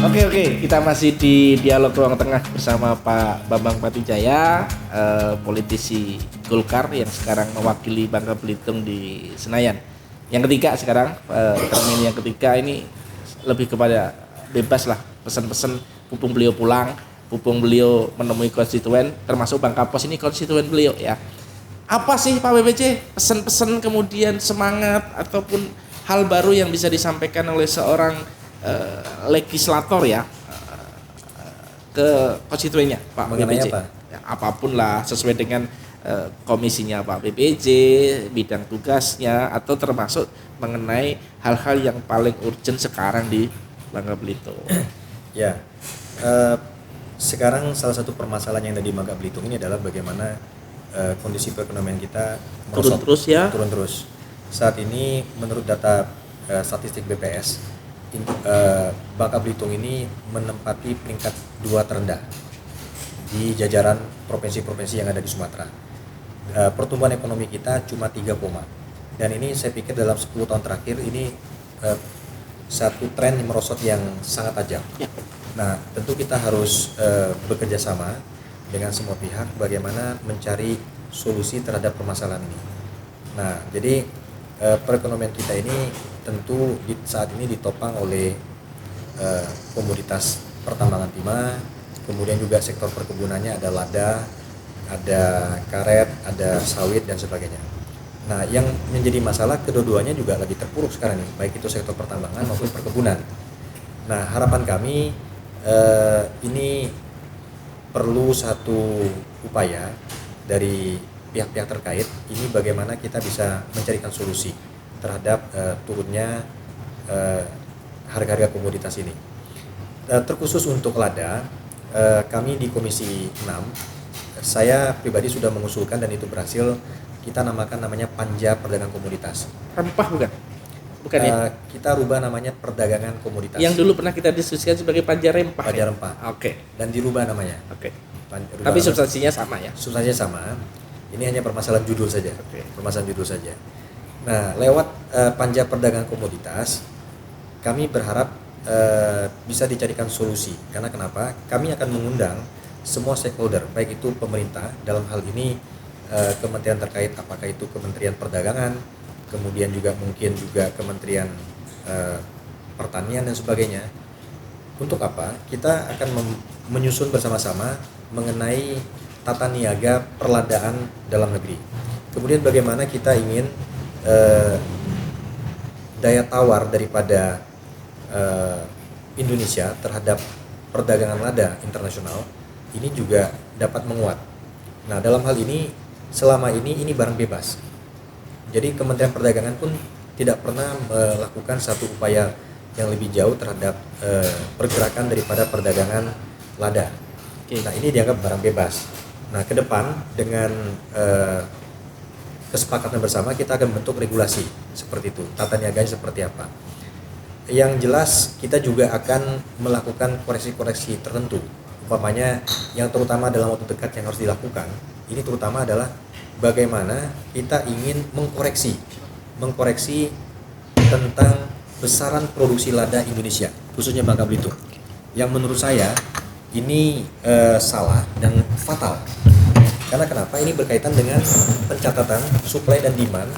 Oke, kita masih di dialog ruang tengah bersama Pak Bambang Patijaya, politisi Golkar yang sekarang mewakili Bangka Belitung di Senayan. Yang ketiga sekarang, termin yang ketiga ini lebih kepada bebas lah, pesan-pesan pupung beliau pulang, pupung beliau menemui konstituen, termasuk Bangka Pos ini konstituen beliau ya. Apa sih Pak BPC pesan-pesan kemudian semangat ataupun hal baru yang bisa disampaikan oleh seorang legislator ya ke konstituennya Pak mengenai BPC? apa? Ya, apapun lah sesuai dengan komisinya Pak BPC, bidang tugasnya, atau termasuk mengenai hal-hal yang paling urgent sekarang di Bangka Belitung. Ya, sekarang salah satu permasalahan yang ada di Bangka Belitung ini adalah bagaimana kondisi perekonomian kita merosot, turun terus. Saat ini menurut data statistik BPS, Bangka Belitung ini menempati peringkat 2 terendah di jajaran provinsi-provinsi yang ada di Sumatera. Pertumbuhan ekonomi kita cuma 3, dan ini saya pikir dalam 10 tahun terakhir ini satu tren merosot yang sangat tajam. Nah, tentu kita harus bekerja sama dengan semua pihak bagaimana mencari solusi terhadap permasalahan ini. Nah, jadi perekonomian kita ini tentu saat ini ditopang oleh komoditas pertambangan timah, kemudian juga sektor perkebunannya ada lada, ada karet, ada sawit dan sebagainya. Nah, yang menjadi masalah kedua-duanya juga lagi terpuruk sekarang nih, baik itu sektor pertambangan maupun perkebunan. Nah, harapan kami ini perlu satu upaya dari pihak-pihak terkait, ini bagaimana kita bisa mencarikan solusi terhadap turunnya harga-harga komoditas ini. Terkhusus untuk lada, kami di Komisi 6, saya pribadi sudah mengusulkan dan itu berhasil, kita namanya Panja Perdagangan Komoditas. Rempah bukan? Bukan ya? Kita rubah namanya Perdagangan Komoditas. Yang dulu pernah kita diskusikan sebagai Panja Rempah. Panja Rempah. Oke. Dan dirubah namanya. Oke. Tapi substansinya sama ya? Substansinya sama. Ini hanya permasalahan judul saja. Permasalahan judul saja. Nah, lewat Panja Perdagangan Komoditas, kami berharap bisa dicarikan solusi. Karena kenapa? Kami akan mengundang semua stakeholder, baik itu pemerintah, dalam hal ini kementerian terkait, apakah itu Kementerian Perdagangan, kemudian juga mungkin juga Kementerian Pertanian dan sebagainya. Untuk apa? Kita akan menyusun bersama-sama mengenai tata niaga perladaan dalam negeri. Kemudian bagaimana kita ingin daya tawar daripada Indonesia terhadap perdagangan lada internasional ini juga dapat menguat. Nah, dalam hal ini selama ini barang bebas. Jadi Kementerian Perdagangan pun tidak pernah melakukan satu upaya yang lebih jauh terhadap pergerakan daripada perdagangan lada. Nah, ini dianggap barang bebas. Nah, ke depan dengan kesepakatan bersama kita akan bentuk regulasi seperti itu, tata niaganya seperti apa. Yang jelas kita juga akan melakukan koreksi-koreksi tertentu. Umpamanya yang terutama dalam waktu dekat yang harus dilakukan, ini terutama adalah bagaimana kita ingin mengkoreksi tentang besaran produksi lada Indonesia, khususnya Bangka Belitung. Yang menurut saya ini salah dan fatal. Karena kenapa? Ini berkaitan dengan pencatatan supply dan demand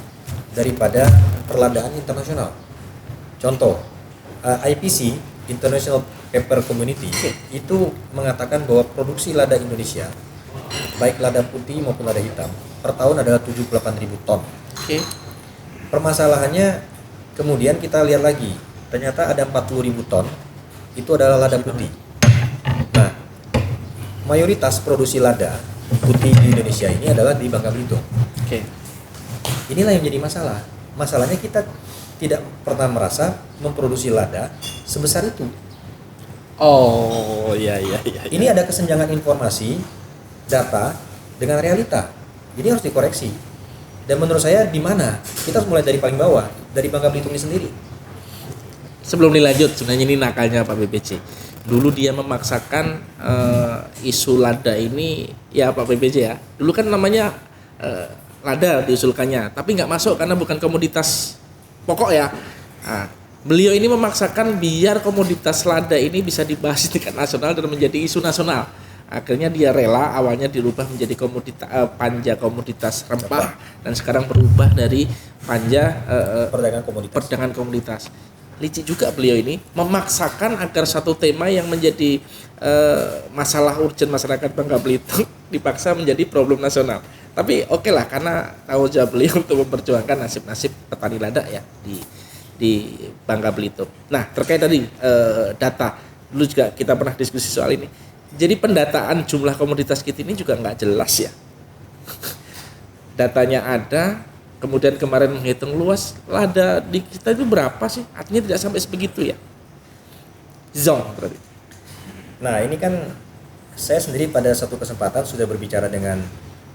daripada perladaan internasional. Contoh, IPC International Paper Community itu mengatakan bahwa produksi lada Indonesia, baik lada putih maupun lada hitam, per tahun adalah 78.000 ton. Permasalahannya kemudian kita lihat lagi, ternyata ada 40.000 ton itu adalah lada putih. Nah, mayoritas produksi lada putih di Indonesia ini adalah di Bangka Belitung. Inilah yang jadi masalah. Masalahnya kita tidak pernah merasa memproduksi lada sebesar itu. Oh, iya. Ini ada kesenjangan informasi, data dengan realita. Ini harus dikoreksi. Dan menurut saya di mana? Kita harus mulai dari paling bawah, dari Bangka Belitung ini sendiri. Sebelum dilanjut, sebenarnya ini nakalnya Pak BPC. Dulu dia memaksakan isu lada ini, ya Pak BPC ya. Dulu kan namanya lada diusulkannya, tapi nggak masuk karena bukan komoditas pokok ya. Nah, Beliau ini memaksakan biar komoditas lada ini bisa dibahas di tingkat nasional dan menjadi isu nasional. Akhirnya dia rela awalnya dirubah menjadi panja komoditas rempah dan sekarang berubah dari panja perdagangan komoditas. Licik juga beliau ini memaksakan agar satu tema yang menjadi masalah urgent masyarakat Bangka Belitung dipaksa menjadi problem nasional. Tapi oke lah, karena tanggung jawab beliau untuk memperjuangkan nasib-nasib petani lada ya di Bangka Belitung. Nah, terkait tadi data, dulu juga kita pernah diskusi soal ini. Jadi pendataan jumlah komoditas kita ini juga nggak jelas ya. Datanya ada, kemudian kemarin menghitung luas lada di kita itu berapa sih? Artinya tidak sampai sebegitu ya. Zong berarti. Nah, ini kan saya sendiri pada satu kesempatan sudah berbicara dengan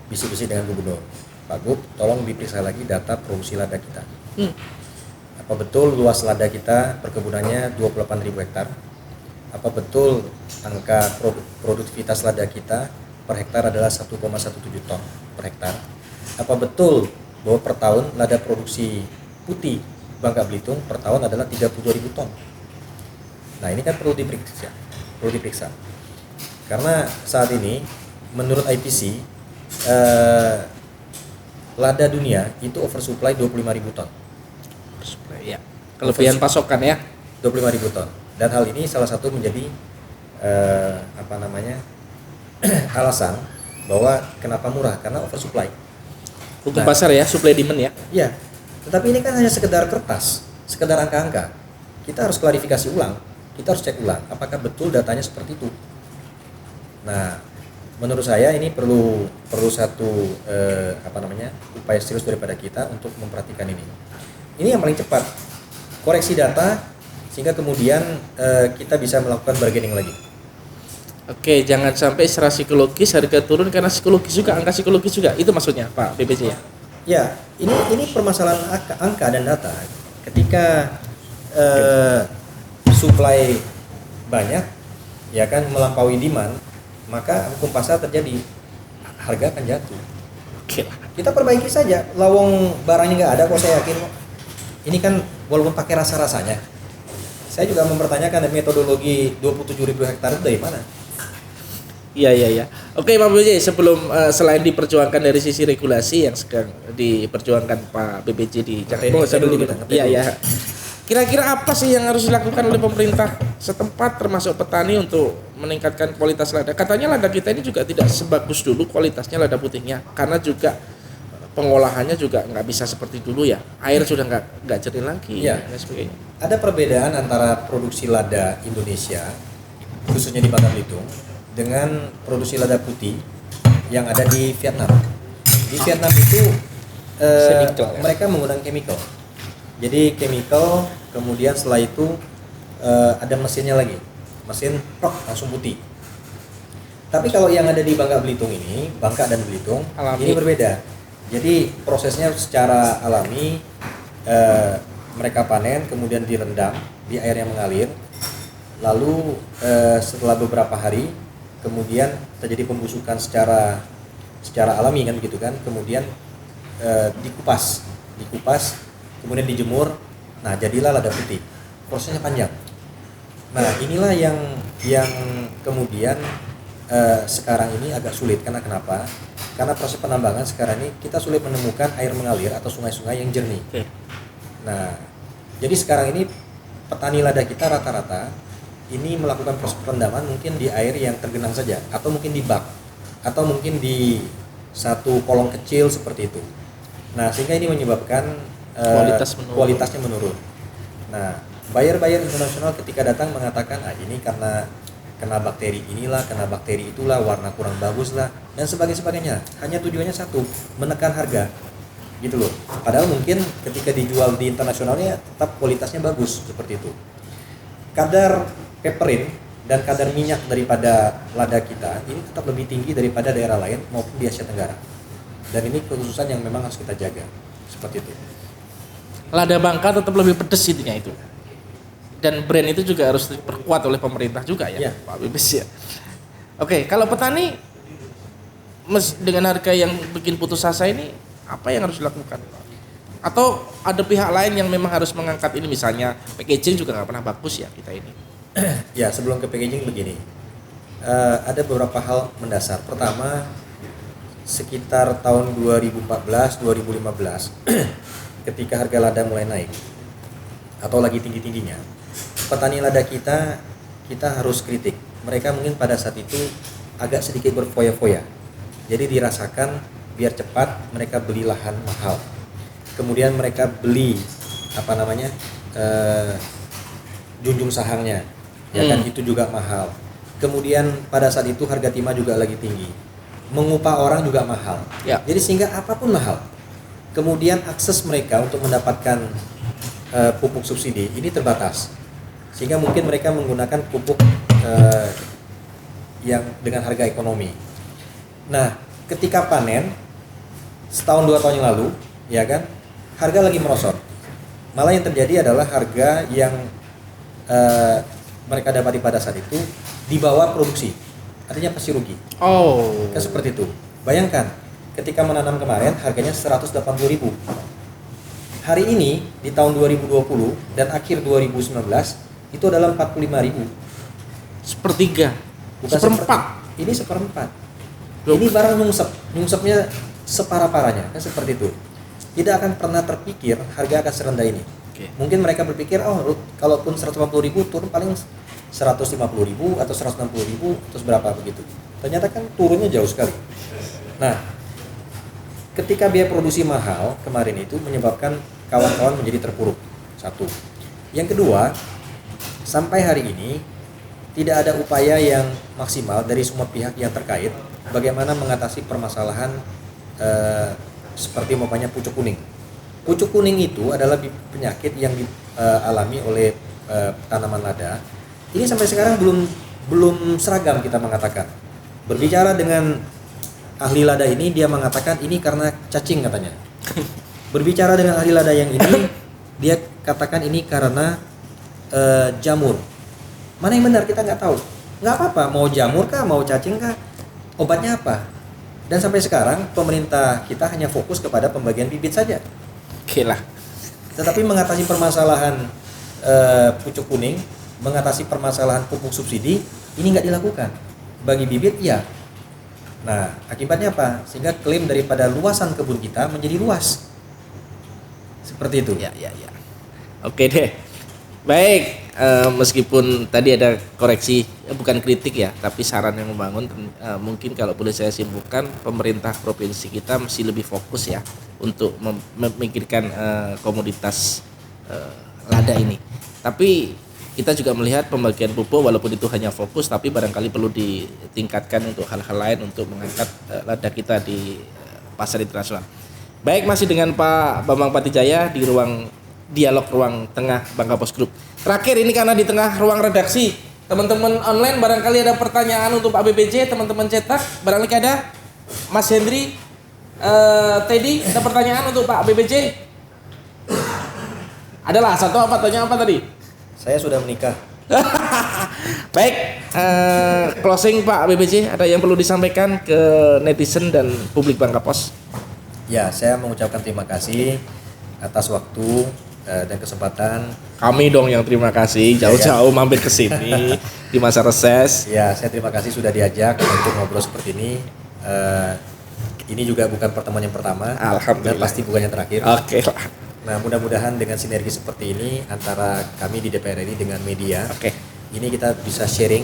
bisik-bisik dengan Gubernur. Pak Gub, tolong diperiksa lagi data produksi lada kita. Apa betul luas lada kita perkebunannya 28.000 hektar? Apa betul angka produktivitas lada kita per hektar adalah 1,17 ton per hektar? Apa betul bahwa per tahun lada produksi putih Bangka Belitung per tahun adalah 32.000 ton? Nah, ini kan perlu diperiksa. Karena saat ini menurut IPC lada dunia itu oversupply 25.000 ton. Ya. Kelebihan pasokan ya 25.000 ton. Dan hal ini salah satu menjadi alasan bahwa kenapa murah, karena oversupply. Hukum pasar ya, supply demand ya. Iya. Tetapi ini kan hanya sekedar kertas, sekedar angka-angka. Kita harus klarifikasi ulang, kita harus cek ulang apakah betul datanya seperti itu. Nah, menurut saya ini perlu satu upaya serius daripada kita untuk memperhatikan ini. Ini yang paling cepat. Koreksi data sehingga kemudian kita bisa melakukan bargaining lagi. Oke, jangan sampai secara psikologis harga turun karena psikologis juga, angka psikologis juga. Itu maksudnya Pak BPJ ya? Ya, ini permasalahan angka dan data. Ketika supply banyak, ya kan, melampaui demand, maka hukum pasar terjadi, harga akan jatuh. Oke. Kita perbaiki saja. Lawang barangnya nggak ada kok, saya yakin. Ini kan walaupun pakai rasa-rasanya. Saya juga mempertanyakan metodologi 27.000 hektar itu dari mana? Iya. Oke Pak BPJ, sebelum selain diperjuangkan dari sisi regulasi yang sekarang diperjuangkan Pak BPJ di Jakarta, Iya. Kira-kira apa sih yang harus dilakukan oleh pemerintah setempat termasuk petani untuk meningkatkan kualitas lada? Katanya lada kita ini juga tidak sebagus dulu kualitasnya lada putihnya, karena juga pengolahannya juga nggak bisa seperti dulu ya. Air sudah nggak jernih lagi ya, dan sebagainya. Ada perbedaan antara produksi lada Indonesia khususnya di Bangka Belitung dengan produksi lada putih yang ada di Vietnam. Di Vietnam itu mereka menggunakan chemical. Jadi chemical, kemudian setelah itu ada mesinnya lagi, mesin langsung putih. Tapi kalau yang ada di Bangka Belitung ini, Bangka dan Belitung, ini berbeda. Jadi prosesnya secara alami, mereka panen, kemudian direndam di air yang mengalir, lalu setelah beberapa hari, kemudian terjadi pembusukan secara alami kan begitu kan, kemudian dikupas, kemudian dijemur, nah jadilah lada putih. Prosesnya panjang. Nah inilah yang kemudian sekarang ini agak sulit, karena kenapa? Karena proses penambangan sekarang ini kita sulit menemukan air mengalir atau sungai-sungai yang jernih. Nah, jadi sekarang ini petani lada kita rata-rata ini melakukan proses perendaman mungkin di air yang tergenang saja, atau mungkin di bak, atau mungkin di satu kolong kecil seperti itu. Nah, sehingga ini menyebabkan kualitasnya menurun. Nah, buyer-buyer internasional ketika datang mengatakan, ini karena kena bakteri inilah, kena bakteri itulah, warna kurang bagus lah, dan sebagainya. Hanya tujuannya satu, menekan harga, gitu loh. Padahal mungkin ketika dijual di internasionalnya tetap kualitasnya bagus seperti itu. Kadar peperin dan kadar minyak daripada lada kita ini tetap lebih tinggi daripada daerah lain maupun di Asia Tenggara. Dan ini kekhususan yang memang harus kita jaga, seperti itu. Lada Bangka tetap lebih pedes intinya itu. Dan brand itu juga harus diperkuat oleh pemerintah juga ya, Pak Bibis ya. Oke, kalau petani dengan harga yang bikin putus asa ini, apa yang harus dilakukan? Atau ada pihak lain yang memang harus mengangkat ini, misalnya packaging juga nggak pernah bagus ya kita ini. Ya, sebelum ke packaging begini, ada beberapa hal mendasar. Pertama, sekitar tahun 2014-2015 ketika harga lada mulai naik atau lagi tinggi-tingginya, petani lada kita harus kritik. Mereka mungkin pada saat itu agak sedikit berfoya-foya. Jadi dirasakan biar cepat mereka beli lahan mahal. Kemudian mereka beli junjung sahangnya, ya kan, itu juga mahal. Kemudian pada saat itu harga timah juga lagi tinggi, mengupah orang juga mahal. Ya. Jadi sehingga apapun mahal. Kemudian akses mereka untuk mendapatkan pupuk subsidi ini terbatas, sehingga mungkin mereka menggunakan pupuk yang dengan harga ekonomi. Nah, ketika panen setahun 2 tahun yang lalu, ya kan, harga lagi merosot. Malah yang terjadi adalah harga yang mereka dapati pada saat itu di bawah produksi, artinya pasti rugi. Oh. Kan seperti itu. Bayangkan, ketika menanam kemarin harganya 180.000. Hari ini di tahun 2020 dan akhir 2019 itu adalah 45.000. Sepertiga. Bukan seperempat. Ini seperempat. Ini barang nyungsepnya separah-parahnya, kan seperti itu. Tidak akan pernah terpikir harga akan serendah ini. Okay. Mungkin mereka berpikir, oh, kalaupun 150.000 turun paling 150.000 atau 160.000 terus berapa begitu. Ternyata kan turunnya jauh sekali. Nah, ketika biaya produksi mahal kemarin itu menyebabkan kawan-kawan menjadi terpuruk. Satu. Yang kedua, sampai hari ini tidak ada upaya yang maksimal dari semua pihak yang terkait bagaimana mengatasi permasalahan seperti umpamanya pucuk kuning. Pucuk kuning itu adalah penyakit yang dialami oleh tanaman lada. Ini sampai sekarang belum seragam kita mengatakan. Berbicara dengan ahli lada ini, dia mengatakan ini karena cacing katanya. Berbicara dengan ahli lada yang ini, dia katakan ini karena jamur. Mana yang benar kita nggak tahu. Nggak apa-apa, mau jamur kah, mau cacing kah, obatnya apa? Dan sampai sekarang pemerintah kita hanya fokus kepada pembagian bibit saja. Oke lah. Tetapi mengatasi permasalahan pucuk kuning, mengatasi permasalahan pupuk subsidi, ini nggak dilakukan. Bagi bibit, iya. Nah, akibatnya apa? Sehingga klaim daripada luasan kebun kita menjadi luas. Seperti itu. Ya. Oke deh. Baik, meskipun tadi ada koreksi, bukan kritik ya, tapi saran yang membangun. Mungkin kalau boleh saya simpulkan, pemerintah provinsi kita mesti lebih fokus ya untuk memikirkan komoditas lada ini. Tapi kita juga melihat pembagian pupuk walaupun itu hanya fokus, tapi barangkali perlu ditingkatkan untuk hal-hal lain untuk mengangkat lada kita di pasar internasional. Baik, masih dengan Pak Bambang Patijaya di dialog ruang tengah Bangka Post Group. Terakhir ini karena di tengah ruang redaksi, teman-teman online barangkali ada pertanyaan untuk Pak BPJ, teman-teman cetak barangkali ada. Mas Hendri, Teddy, ada pertanyaan untuk Pak BPJ? Adalah satu apa, tanya apa tadi? Saya sudah menikah. Baik, closing Pak BPJ, ada yang perlu disampaikan ke netizen dan publik Bangka Post? Ya, saya mengucapkan terima kasih atas waktu dan kesempatan. Kami dong yang terima kasih jauh-jauh mampir ke sini di masa reses. Ya, saya terima kasih sudah diajak untuk ngobrol seperti ini. Ini juga bukan pertemuan yang pertama. Alhamdulillah. Dan pasti bukan yang terakhir. Oke. Nah, mudah-mudahan dengan sinergi seperti ini antara kami di DPR RI dengan media, ini kita bisa sharing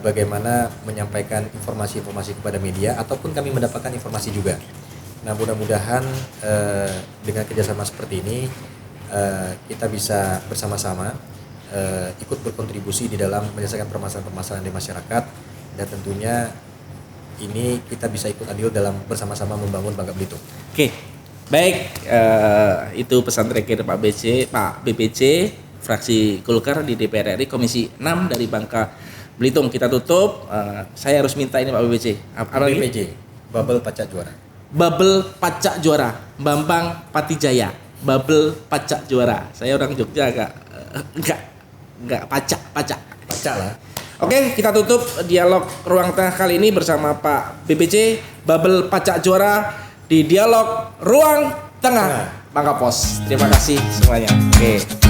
bagaimana menyampaikan informasi-informasi kepada media ataupun kami mendapatkan informasi juga. Nah, mudah-mudahan dengan kerjasama seperti ini kita bisa bersama-sama ikut berkontribusi di dalam menyelesaikan permasalahan-permasalahan di masyarakat, dan tentunya ini kita bisa ikut andil dalam bersama-sama membangun Bangka Belitung. Oke, baik, itu pesan terakhir Pak BPJ fraksi Golkar di DPR RI Komisi 6 dari Bangka Belitung. Kita tutup. Saya harus minta ini Pak BPJ. Apa BPJ, Bubble Pacak Juara. Bubble Pacak Juara, Bambang Patijaya. Bubble Pacak Juara. Saya orang Jogja enggak pacak lah. Oke, kita tutup dialog ruang tengah kali ini bersama Pak BPJ Bubble Pacak Juara di dialog ruang tengah. Bangka Pos. Terima kasih semuanya. Oke.